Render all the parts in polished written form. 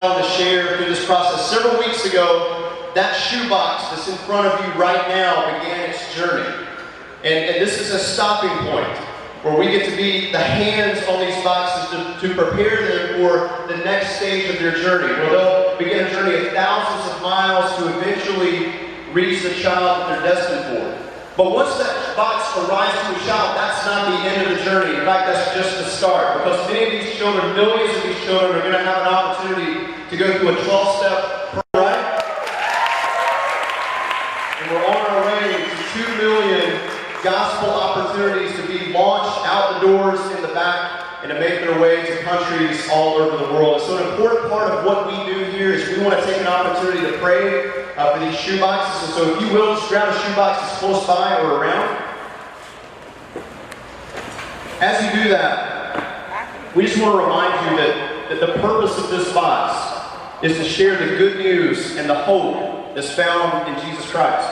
To share through this process. Several weeks ago, that shoebox that's in front of you right now began its journey. And this is a stopping point where we get to be the hands on these boxes to prepare them for the next stage of their journey, where they'll begin a journey of thousands of miles to eventually reach the child that they're destined for. But once that box arrives to a child, that's not the end of the journey. In fact, that's just the start. Because many of these children, millions of these children, are going to have an opportunity to go through a 12-step program, right? And we're on our way to 2 million gospel opportunities to be launched out the doors in the back and to make their way to countries all over the world. And so an important part of what we do here is we want to take an opportunity to pray for these shoe boxes. And so if you will, just grab a shoe box that's close by or around. As you do that, we just want to remind you that the purpose of this box is to share the good news and the hope that's found in Jesus Christ.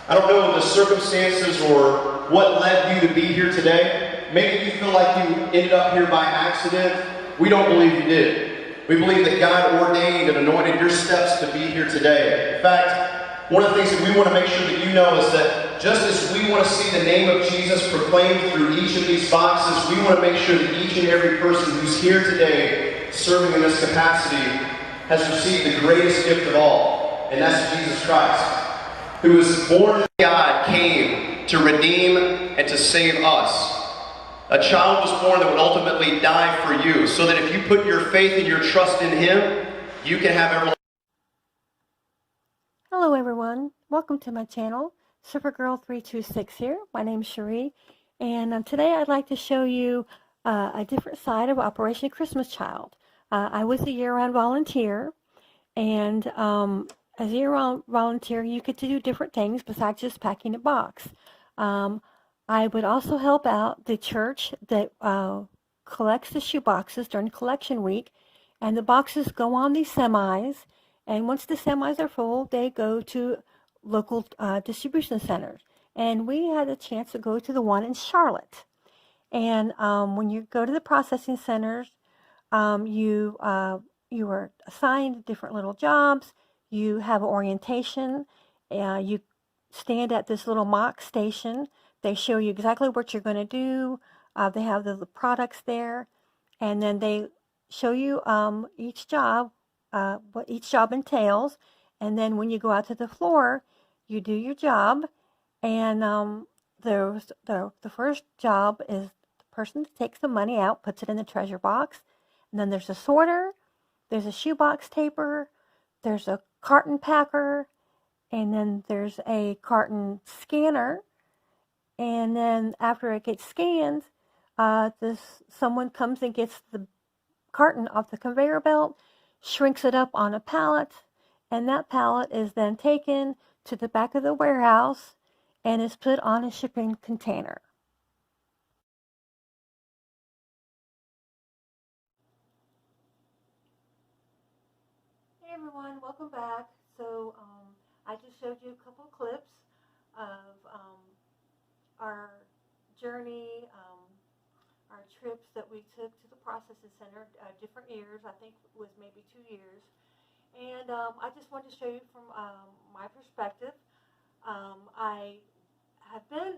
I don't know the circumstances or what led you to be here today. Maybe you feel like you ended up here by accident. We don't believe you did. We believe that God ordained and anointed your steps to be here today. In fact, one of the things that we want to make sure that you know is that just as we want to see the name of Jesus proclaimed through each of these boxes, we want to make sure that each and every person who's here today serving in this capacity has received the greatest gift of all, and that's Jesus Christ, who was born of God, came to redeem and to save us. A child was born that would ultimately die for you, so that if you put your faith and your trust in Him, you can have everlasting. Hello everyone, welcome to my channel, Supergirl326 here. My name is Cherie, and today I'd like to show you a different side of Operation Christmas Child. I was a year-round volunteer, and as a year-round volunteer, you get to do different things besides just packing a box. I would also help out the church that collects the shoe boxes during collection week, and the boxes go on these semis, and once the semis are full, they go to local distribution centers. And we had a chance to go to the one in Charlotte. And when you go to the processing centers, you are assigned different little jobs. You have orientation. You stand at this little mock station. They show you exactly what you're going to do. They have the products there, and then they show you each job, what each job entails. And then when you go out to the floor, you do your job. And the first job is the person that takes the money out, puts it in the treasure box. And then there's a sorter, there's a shoebox taper, there's a carton packer, and then there's a carton scanner. And then after it gets scanned, someone comes and gets the carton off the conveyor belt, shrinks it up on a pallet, and that pallet is then taken to the back of the warehouse and is put on a shipping container. Hey everyone, welcome back. So I just showed you a couple clips of our journey, our trips that we took to the processing center, different years. I think it was maybe 2 years. And I just wanted to show you from my perspective. I have been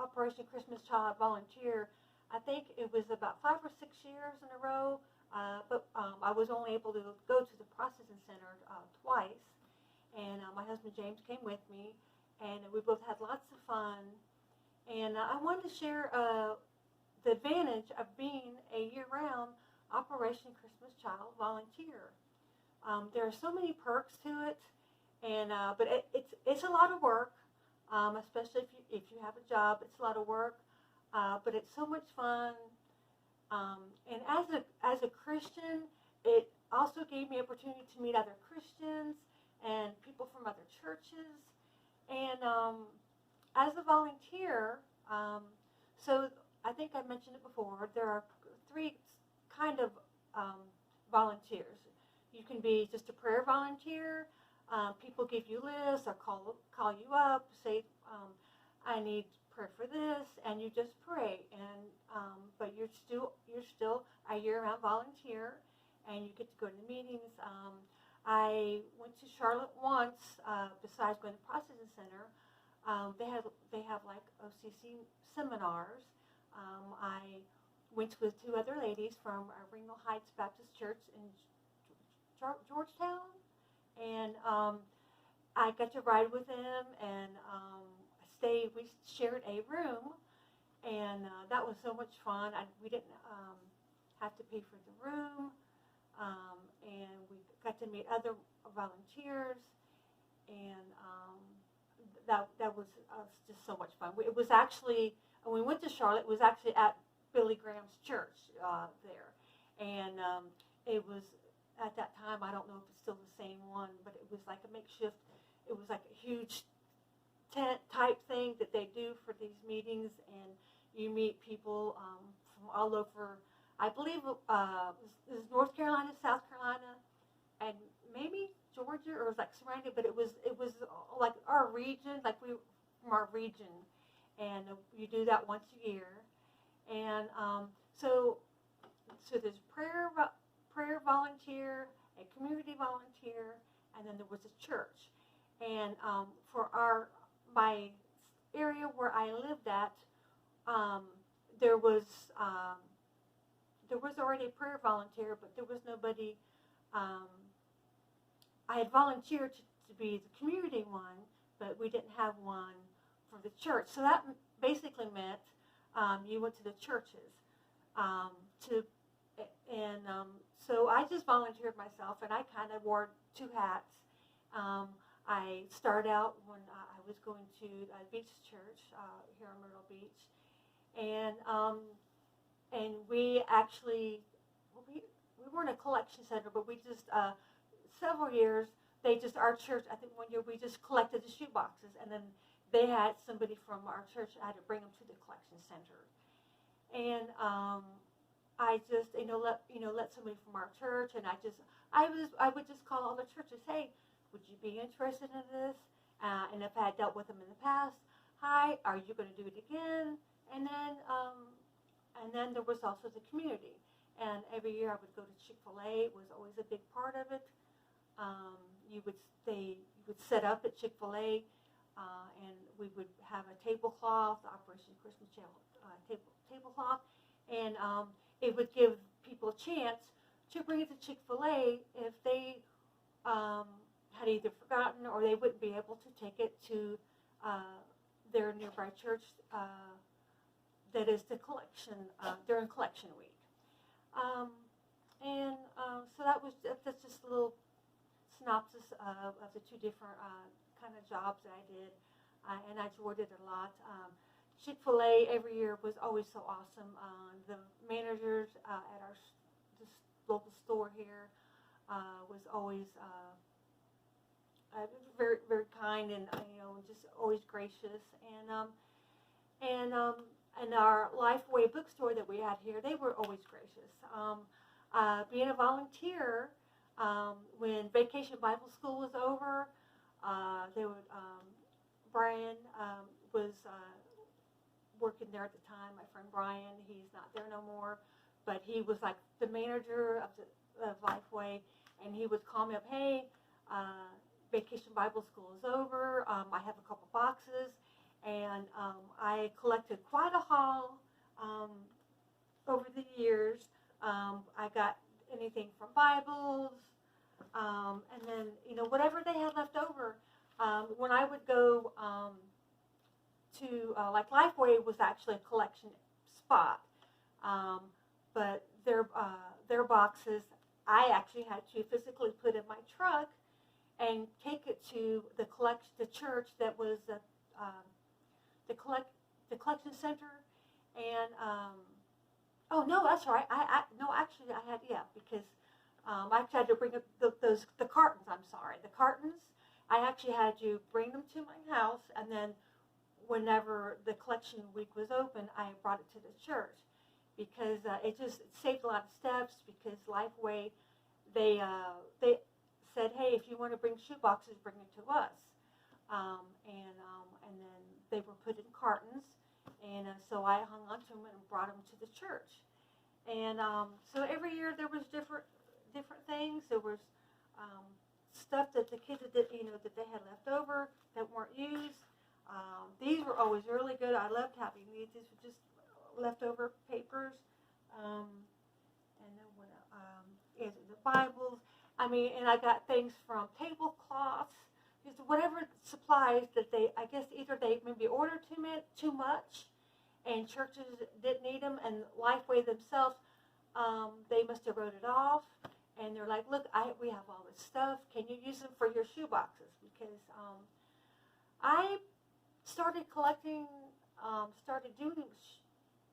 Operation Christmas Child volunteer. I think it was about 5 or 6 years in a row. But I was only able to go to the processing center twice, and my husband James came with me, and we both had lots of fun. And I wanted to share the advantage of being a year-round Operation Christmas Child volunteer. There are so many perks to it, and but it's a lot of work, especially if you have a job. It's a lot of work, but it's so much fun. And as a Christian, it also gave me opportunity to meet other Christians and people from other churches. And as a volunteer, so I think I mentioned it before, there are 3 kind of volunteers. You can be just a prayer volunteer. People give you lists or call you up, say, I need prayer for this, and you just pray. And but you're still a year-round volunteer, and you get to go to the meetings. I went to Charlotte once. Besides going to the processing center, they have like OCC seminars. I went with two other ladies from Ringo Heights Baptist Church in Georgetown, and I got to ride with them and we shared a room, and that was so much fun. We didn't have to pay for the room, and we got to meet other volunteers, and that was just so much fun. It was actually, when we went to Charlotte, it was actually at Billy Graham's church there, and it was, at that time, I don't know if it's still the same one, but it was like a makeshift, it was like a huge tent type thing that they do for these meetings, and you meet people from all over. I believe it was North Carolina, South Carolina, and maybe Georgia, or it was like surrounded, but it was like our region, like we from our region, and you do that once a year, and so there's prayer volunteer, a community volunteer, and then there was a church, and for my area where I lived at, there was already a prayer volunteer, but there was nobody. I had volunteered to be the community one, but we didn't have one for the church. So that basically meant you went to the churches. So I just volunteered myself, and I kind of wore two hats. I started out when I was going to a beach church here in Myrtle Beach, and we actually we weren't a collection center, but we just several years our church, I think one year we just collected the shoe boxes, and then they had somebody from our church. I had to bring them to the collection center, and I just let somebody from our church, and I would just call all the churches, hey, would you be interested in this? And if I had dealt with them in the past, hi, are you going to do it again? And then there was also the community, and every year I would go to Chick-fil-A. It was always a big part of it. You would set up at Chick-fil-A, and we would have a tablecloth, Operation Christmas tablecloth, and it would give people a chance to bring it to Chick-fil-A if they had either forgotten or they wouldn't be able to take it to their nearby church that is the collection during collection week. So that's just a little synopsis of the two different kind of jobs that I did, and I enjoyed it a lot. Chick-fil-A every year was always so awesome. The managers at this local store here was always very, very kind, and just always gracious. And our Lifeway bookstore that we had here, they were always gracious. Being a volunteer, when Vacation Bible School was over, Brian was working there at the time. My friend Brian, he's not there no more, but he was like the manager of Lifeway, and he would call me up, hey, Vacation Bible School is over. I have a couple boxes, and I collected quite a haul over the years. I got anything from Bibles, and then whatever they had left over. When I would go to like Lifeway was actually a collection spot, but their boxes I actually had to physically put in my truck and take it to the church that was the collection center, and oh no, that's right. Because I actually had to bring up the cartons. I'm sorry, the cartons. I actually had to bring them to my house, and then whenever the collection week was open, I brought it to the church, because it saved a lot of steps. Because Lifeway, they said, hey, if you want to bring shoe boxes, bring it to us, and then they were put in cartons, and so I hung on to them and brought them to the church. And so every year there was different things. There was stuff that the kids that that they had left over that weren't used. These were always really good. I loved having these. These were just leftover papers, and then what? Is the Bibles. I mean, and I got things from tablecloths, just whatever supplies that I guess either they maybe ordered too much, and churches didn't need them, and Lifeway themselves, they must have wrote it off, and they're like, look, we have all this stuff. Can you use them for your shoe boxes? Because I started collecting, started doing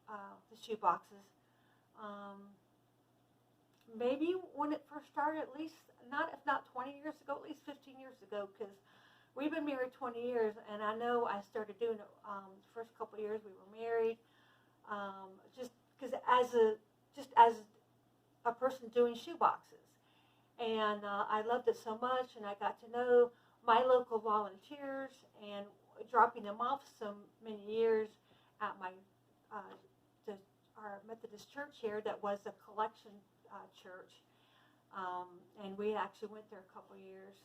the shoe boxes. Maybe when it first started, at least, if not 20 years ago, at least 15 years ago, because we've been married 20 years, and I know I started doing it the first couple of years we were married, just because as a person doing shoe boxes. And I loved it so much, and I got to know my local volunteers, and dropping them off so many years at our Methodist church here that was a collection church, and we actually went there a couple years.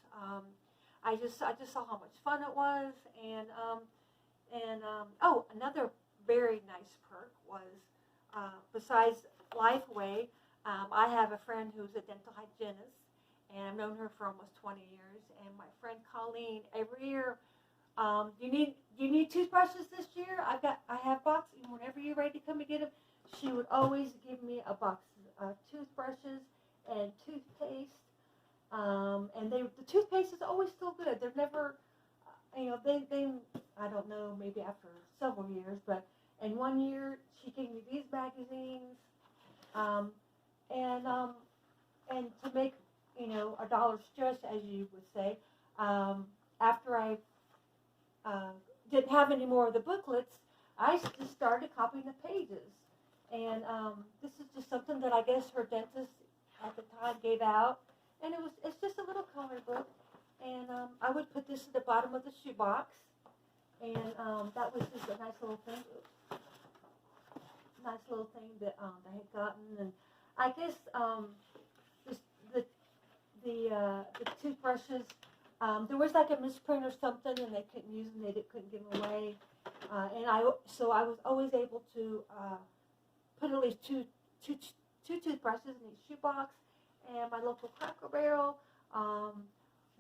I just saw how much fun it was, and another very nice perk was besides Lifeway, I have a friend who's a dental hygienist, and I've known her for almost 20 years. And my friend Colleen, every year, you need toothbrushes this year? I have boxes. Whenever you're ready to come and get them, she would always give me a box of toothbrushes and toothpaste. And the toothpaste is always still good. They're never, they I don't know, maybe after several years, but in 1 year she gave me these magazines, and to make a dollar stretch, as you would say, after I didn't have any more of the booklets, I just started copying the pages. And this is just something that I guess her dentist at the time gave out, and it's just a little coloring book. And I would put this at the bottom of the shoebox, and that was just a nice little thing. That I had gotten. And I guess the toothbrushes, there was like a misprint or something, and they couldn't use them. They couldn't give them away, and I was always able to put at least two toothbrushes in each shoebox. And my local Cracker Barrel, and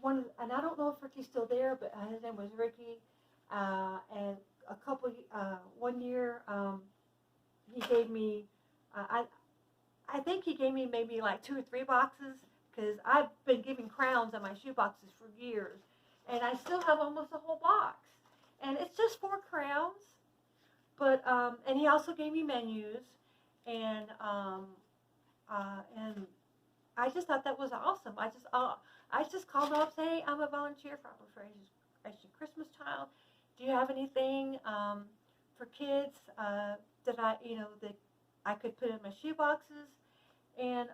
I don't know if Ricky's still there, but his name was Ricky. And 1 year, he gave me, I think he gave me maybe like 2 or 3 boxes, because I've been giving crowns on my shoe boxes for years, and I still have almost a whole box. And it's just 4 crowns, but and he also gave me menus, and I just thought that was awesome. I just called up saying, hey, I'm a volunteer for Operation Christmas Child. Do you have anything for kids that I could put in my shoe boxes? And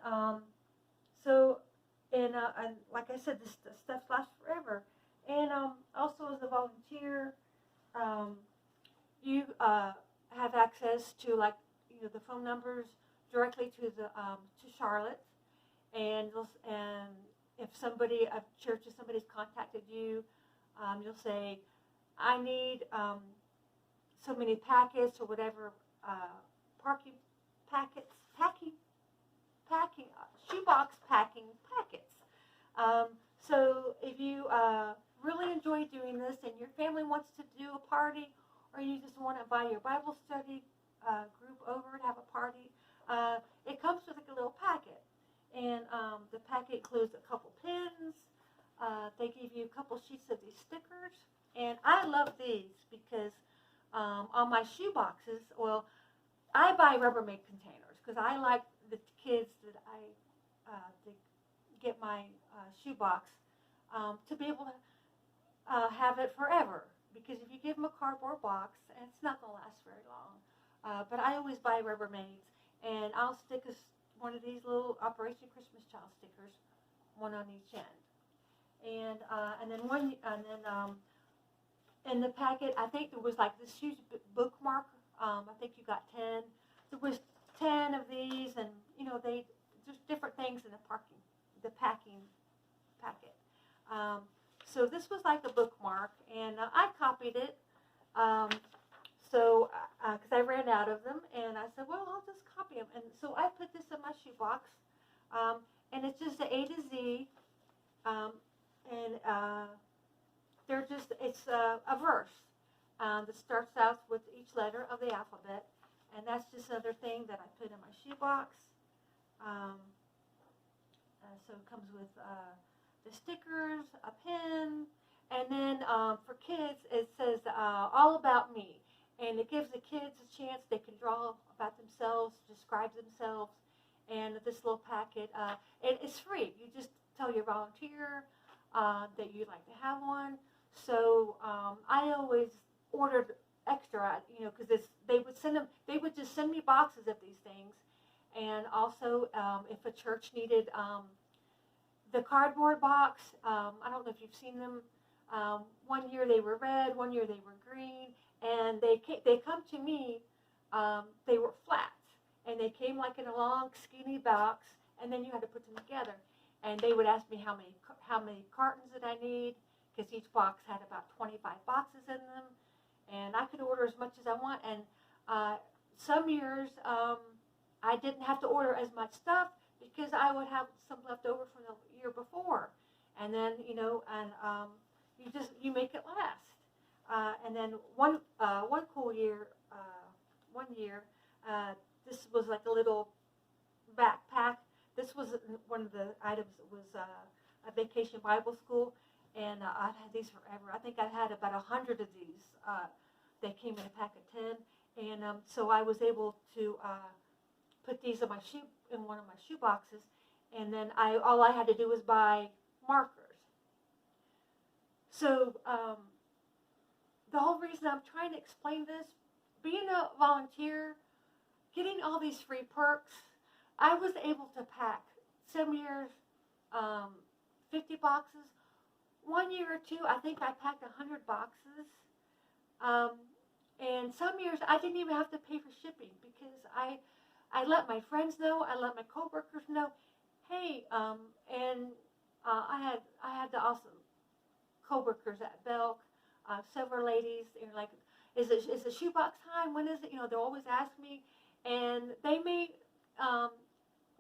and like I said, this stuff lasts forever. And also as a volunteer, you have access to the phone numbers directly to Charlotte, and if somebody's contacted you, you'll say, I need so many packets or whatever, shoebox packing packets. So if you really enjoy doing this, and your family wants to do a party, or you just want to buy your Bible study group over and have a party, it comes with a little packet. And the packet includes a couple pins. They give you a couple sheets of these stickers. And I love these because on my shoe boxes, well, I buy Rubbermaid containers because I like the kids that to get my shoebox to be able to have it forever. Because if you give them a cardboard box, it's not going to last very long. But I always buy Rubbermaids, and I'll stick one of these little Operation Christmas Child stickers, one on each end. And then in the packet, I think there was like this huge bookmark. I think you got 10. There was 10 of these, and there's different things in the the packing packet. So this was like a bookmark, and I copied it. Because I ran out of them, and I said, well, I'll just copy them. And so I put this in my shoebox, and it's just the A to Z, and it's a verse that starts out with each letter of the alphabet, and that's just another thing that I put in my shoebox. So it comes with the stickers, a pen, and then for kids, it says all about me. And it gives the kids a chance. They can draw about themselves, describe themselves. And this little packet, it's free. You just tell your volunteer that you'd like to have one. So I always ordered extra, because they would just send me boxes of these things. And also, if a church needed the cardboard box, I don't know if you've seen them. One year they were red, one year they were green, and they come to me. They were flat, and they came like in a long, skinny box, and then you had to put them together. And they would ask me how many cartons did I need, because each box had about 25 boxes in them, and I could order as much as I want. And some years I didn't have to order as much stuff because I would have some left over from the year before, and then you make it last. And then one cool year, one year, this was like a little backpack. This was one of the items. Was a vacation Bible school, and I've had these forever. I think I've had about 100 of these. They came in a pack of 10, and so I was able to put these in one of my shoe boxes, and then all I had to do was buy markers. So the whole reason I'm trying to explain this, being a volunteer, getting all these free perks, I was able to pack some years 50 boxes. One year or two, I think I packed 100 boxes. And some years I didn't even have to pay for shipping because I let my friends know, I let my coworkers know, hey, and I had the awesome coworkers at Belk, several ladies. They're like, is it shoebox time? When is it? They'll always ask me, and they may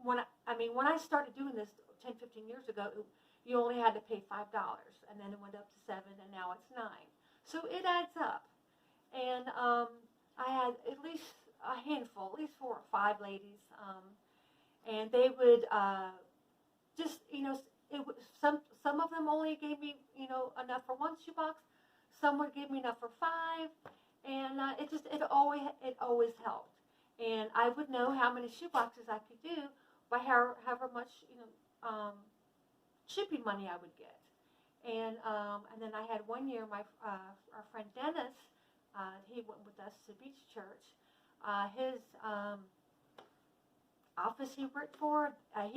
when I started doing this 10, 15 years ago, you only had to pay $5, and then it went up to $7, and now it's $9. So it adds up, and I had at least a handful, at least 4 or 5 ladies, and they would just, some of them only gave me, enough for 1 shoebox. Some would give me enough for 5, and it always helped. And I would know how many shoeboxes I could do by however much, shipping money I would get. And then I had one year, our friend Dennis, he went with us to Beach Church. His office he worked for a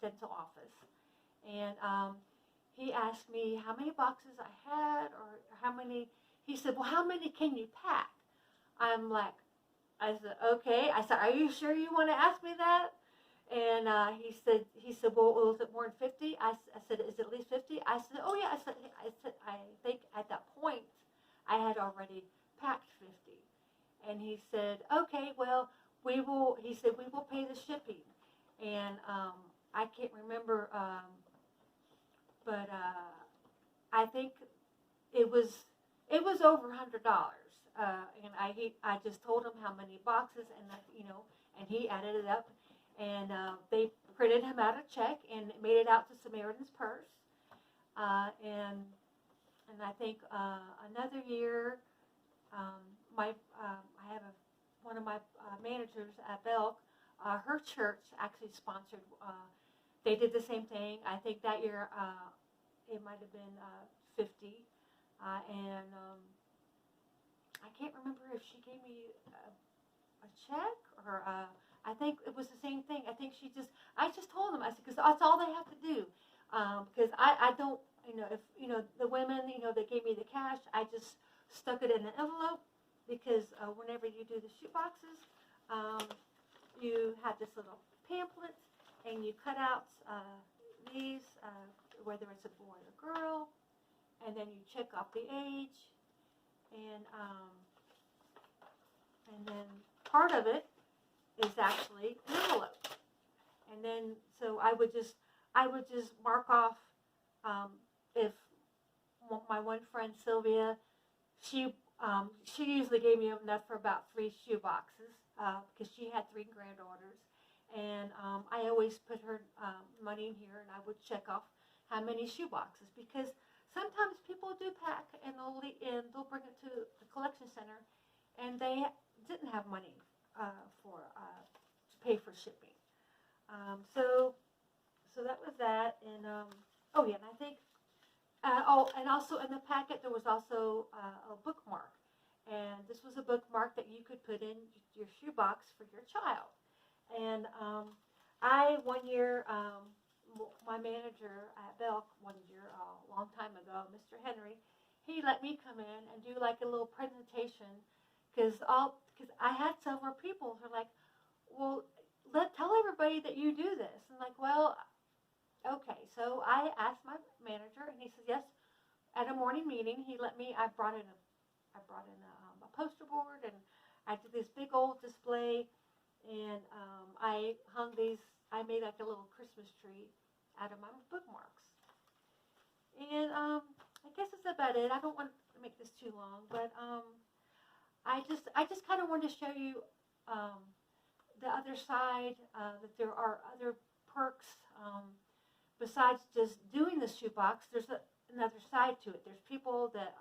dental office, and he asked me how many boxes I had or how many. He said, "Well, how many can you pack?" I said, "Okay." I said, "Are you sure you want to ask me that?" And he said, "Well, is it more than 50?" I said, "Is it at least 50?" I said, "Oh yeah." I said, I think at that point I had already packed 50. And he said, "Okay, well, we will." He said, "We will pay the shipping." And I can't remember, but I think it was over $100. And I just told him how many boxes, and and he added it up, and they printed him out a check and made it out to Samaritan's Purse, and I think another year, I have one of my managers at Belk. Her church actually sponsored. They did the same thing. I think that year it might have been 50, and I can't remember if she gave me a check or I think it was the same thing. I think I just told them, I said, because that's all they have to do, because I don't, if the women, they gave me the cash, I just stuck it in an envelope, because whenever you do the shoe boxes, you have this little pamphlet, and you cut out these, whether it's a boy or girl, and then you check off the age, and then part of it is actually an envelope. And then, so I would just mark off, if my one friend Sylvia, she usually gave me enough for about 3 shoe boxes, because she had 3 granddaughters, and I always put her money in here, and I would check off how many shoe boxes, because sometimes people do pack and they'll bring it to the collection center, and they didn't have money to pay for shipping. So that was that, and oh yeah, and I think and also in the packet there was also a bookmark, and this was a bookmark that you could put in your shoebox for your child. And I one year, my manager at Belk one year, a long time ago, Mr. Henry, he let me come in and do like a little presentation, because I had several people who were like, well, tell everybody that you do this. And like, well, okay. So I asked my manager, and he says yes. At a morning meeting, he let me. I brought in a poster board, and I did this big old display, and I hung these. I made like a little Christmas tree out of my bookmarks. And I guess that's about it. I don't want to make this too long, but I just kind of wanted to show you the other side, that there are other perks, besides just doing the shoebox. There's another side to it. There's people that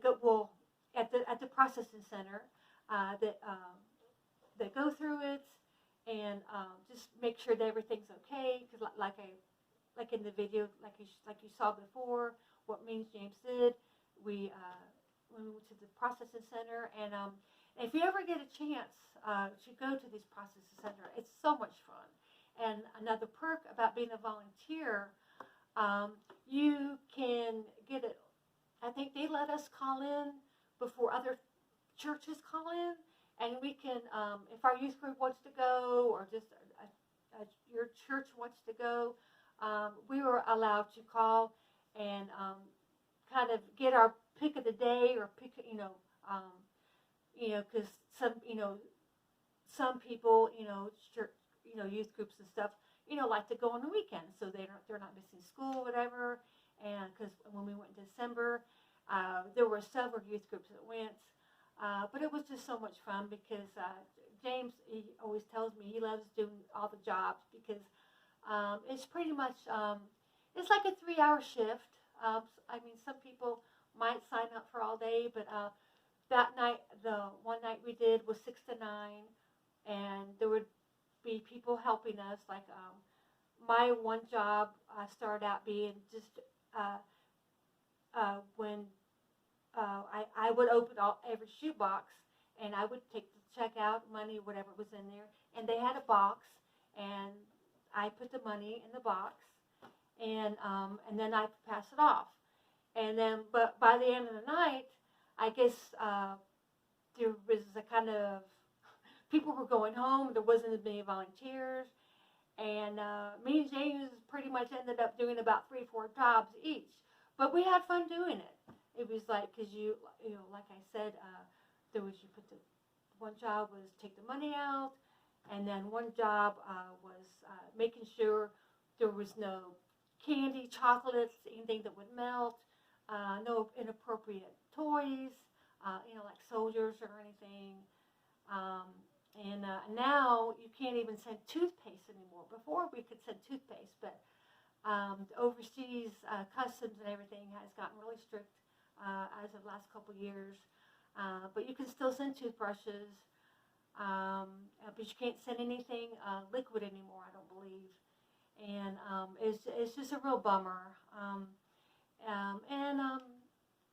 go at the processing center, that go through it and just make sure that everything's okay. Because like in the video, like you saw before, what me and James did, when we went to the processing center, and if you ever get a chance to go to these processing center, it's so much fun. And another perk about being a volunteer, you can get it. I think they let us call in before other churches call in, and we can, if our youth group wants to go, or just your church wants to go, we were allowed to call and kind of get our pick of the day, or pick, because some people, church, youth groups and stuff, like to go on the weekends, so they're not missing school, whatever. And because when we went in December, there were several youth groups that went, but it was just so much fun, because James, he always tells me he loves doing all the jobs, because it's pretty much it's like a 3-hour shift. I mean, some people might sign up for all day, but that night, the one night we did was 6 to 9, and there would be people helping us. Like my one job started out being just when I would open every shoebox, and I would take the checkout money, whatever was in there, and they had a box, and I put the money in the box, and then I pass it off. And then, but by the end of the night, I guess there was a kind of, people were going home. There wasn't as many volunteers, and me and James pretty much ended up doing about 3-4 jobs each. But we had fun doing it. It was like, because like I said, there was, you put the one job was take the money out, and then one job was making sure there was no candy, chocolates, anything that would melt, no inappropriate toys, like soldiers or anything. And now you can't even send toothpaste anymore. Before we could send toothpaste, but overseas customs and everything has gotten really strict as of the last couple of years. But you can still send toothbrushes, but you can't send anything liquid anymore, I don't believe. And it's just a real bummer.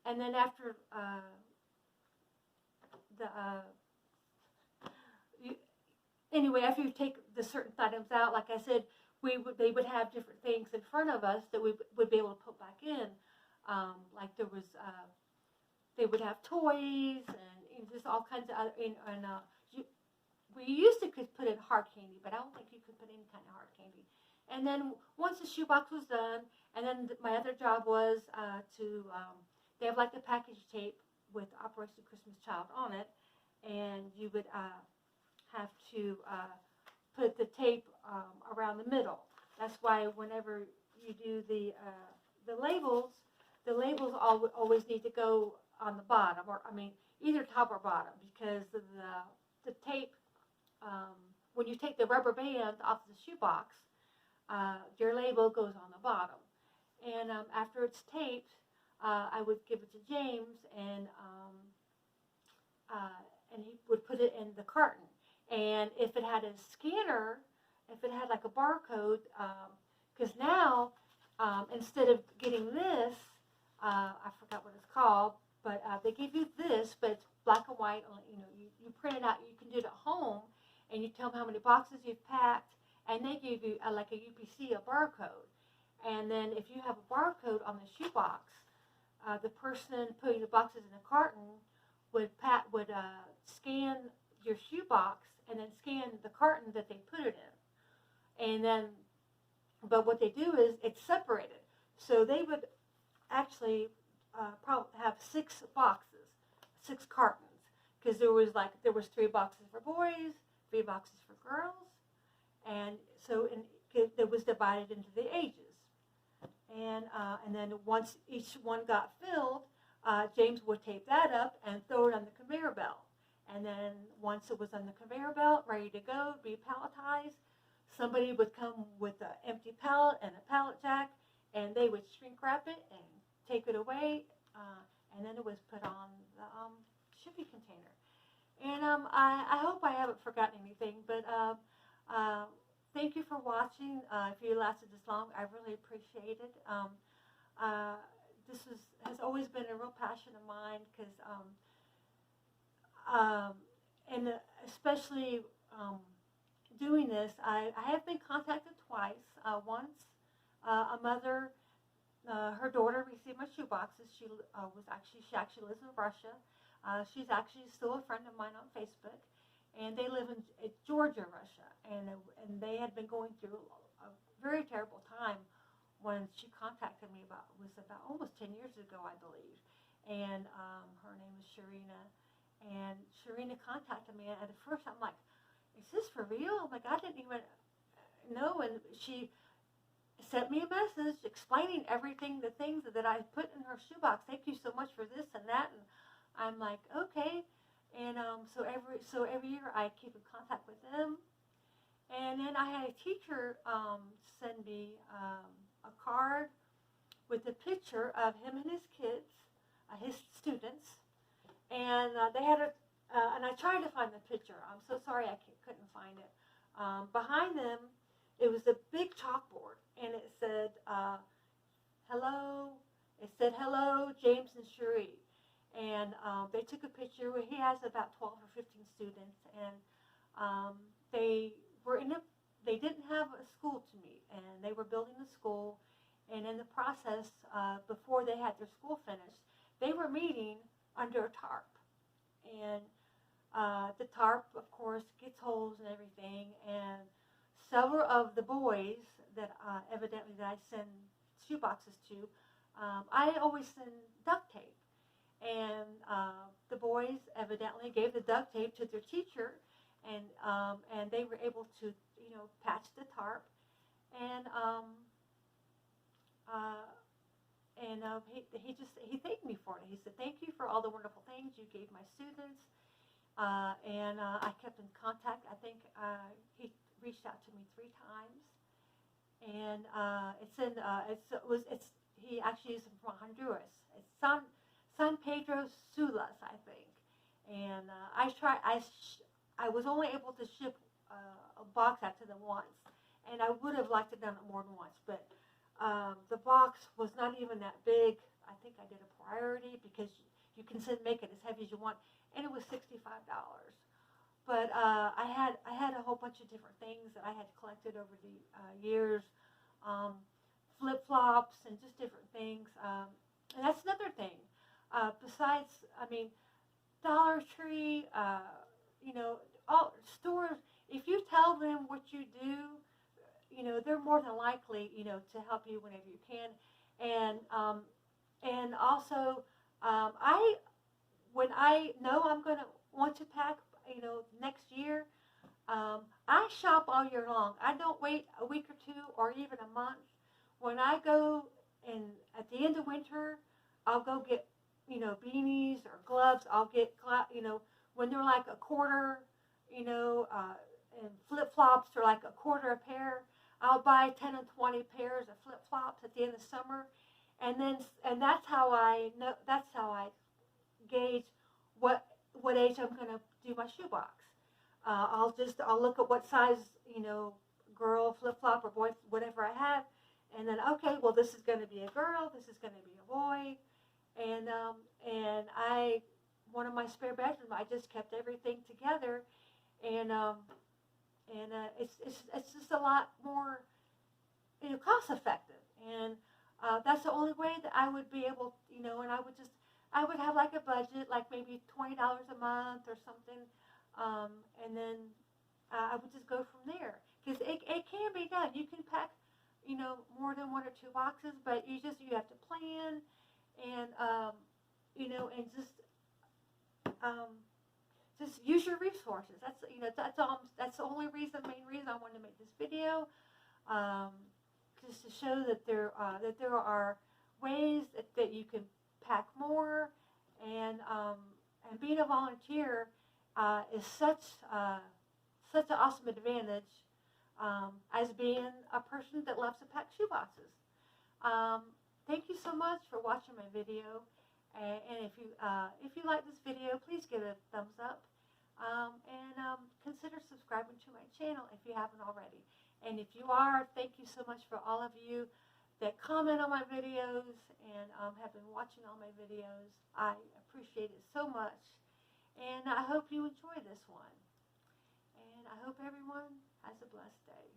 And then after anyway, after you take the certain items out, like I said, they would have different things in front of us that we would be able to put back in. Like there was, they would have toys and just all kinds of other, we used to could put in hard candy, but I don't think you could put any kind of hard candy. And then once the shoebox was done, and then my other job was they have like the package tape with Operation Christmas Child on it, and you would have to put the tape around the middle. That's why whenever you do the labels always need to go on the bottom, or I mean either top or bottom, because the tape, when you take the rubber band off the shoebox, your label goes on the bottom. And after it's taped, I would give it to James, and he would put it in the carton. And if it had a scanner, if it had like a barcode, because now instead of getting this, I forgot what it's called, but they give you this, but it's black and white. You know, you print it out. You can do it at home, and you tell them how many boxes you've packed, and they give you like a UPC, a barcode. And then if you have a barcode on the shoebox, the person putting the boxes in the carton would scan your shoebox and then scan the carton that they put it in. And then, but what they do is it's separated. So they would actually probably have 6 boxes, 6 cartons, because there was 3 boxes for boys, 3 boxes for girls, and so it was divided into the ages. And then once each one got filled, James would tape that up and throw it on the conveyor belt. And then once it was on the conveyor belt, ready to go, be palletized, somebody would come with an empty pallet and a pallet jack, and they would shrink wrap it and take it away, and then it was put on the shipping container. And I hope I haven't forgotten anything, but thank you for watching. If you lasted this long, I really appreciate it. This has always been a real passion of mine, because and especially doing this, I have been contacted twice. Once, a mother, her daughter received my shoeboxes. She actually lives in Russia. She's actually still a friend of mine on Facebook, and they live in Georgia, Russia, and they had been going through a very terrible time when she contacted me about almost 10 years ago, I believe. And her name is Sharina, and Sharina contacted me, and at first I'm like, is this for real? I'm like, I didn't even know. And she sent me a message explaining everything, the things that I put in her shoebox. Thank you so much for this and that. And I'm like, okay. And so every year I keep in contact with them. And then I had a teacher send me a card with a picture of him and his kids, his students. And they had and I tried to find the picture. I'm so sorry I couldn't find it. Behind them, it was a big chalkboard, and it said, hello. It said, hello, James and Cherie. And they took a picture. He has about 12 or 15 students, and they didn't have a school to meet, and they were building a school. And in the process, before they had their school finished, they were meeting under a tarp. And the tarp, of course, gets holes and everything. And several of the boys that evidently that I send shoeboxes to, I always send duct tape. And the boys evidently gave the duct tape to their teacher, and they were able to, patch the tarp. And he thanked me for it. He said, "Thank you for all the wonderful things you gave my students." And I kept in contact. I think he reached out to me 3 times, and he actually is from Honduras. It's San Pedro Sulas, I think. And I was only able to ship a box out to them once, and I would have liked to have done it more than once, but the box was not even that big. I think I did a priority because you can make it as heavy as you want, and it was $65. But I had a whole bunch of different things that I had collected over the years, flip-flops and just different things. And that's another thing. Besides, Dollar Tree, all stores, if you tell them what you do, they're more than likely, to help you whenever you can. And also, I when I know I'm going to want to pack, next year, I shop all year long. I don't wait a week or two or even a month. When I go and at the end of winter, I'll go get, beanies or gloves. I'll get, when they're like a quarter, and flip-flops are like a quarter a pair. I'll buy 10 and 20 pairs of flip-flops at the end of summer. And that's how I know, that's how I gauge what age I'm going to do my shoebox. I'll look at what size, girl flip flop or boy, whatever I have, and then okay, well this is going to be a girl, this is going to be a boy, and one of my spare bedrooms, I just kept everything together, and it's just a lot more, cost effective, and that's the only way that I would be able, and I would have like a budget, like maybe $20 a month or something. And then I would just go from there, because it can be done. You can pack, more than 1 or 2 boxes, but you have to plan, and and just use your resources. That's all. That's the only main reason I wanted to make this video, just to show that there are ways that you can pack more, and being a volunteer is such an awesome advantage, as being a person that loves to pack shoeboxes. Thank you so much for watching my video, and if you like this video, please give it a thumbs up, and consider subscribing to my channel if you haven't already. And if you are, thank you so much for all of you that comment on my videos and have been watching all my videos. I appreciate it so much. And I hope you enjoy this one. And I hope everyone has a blessed day.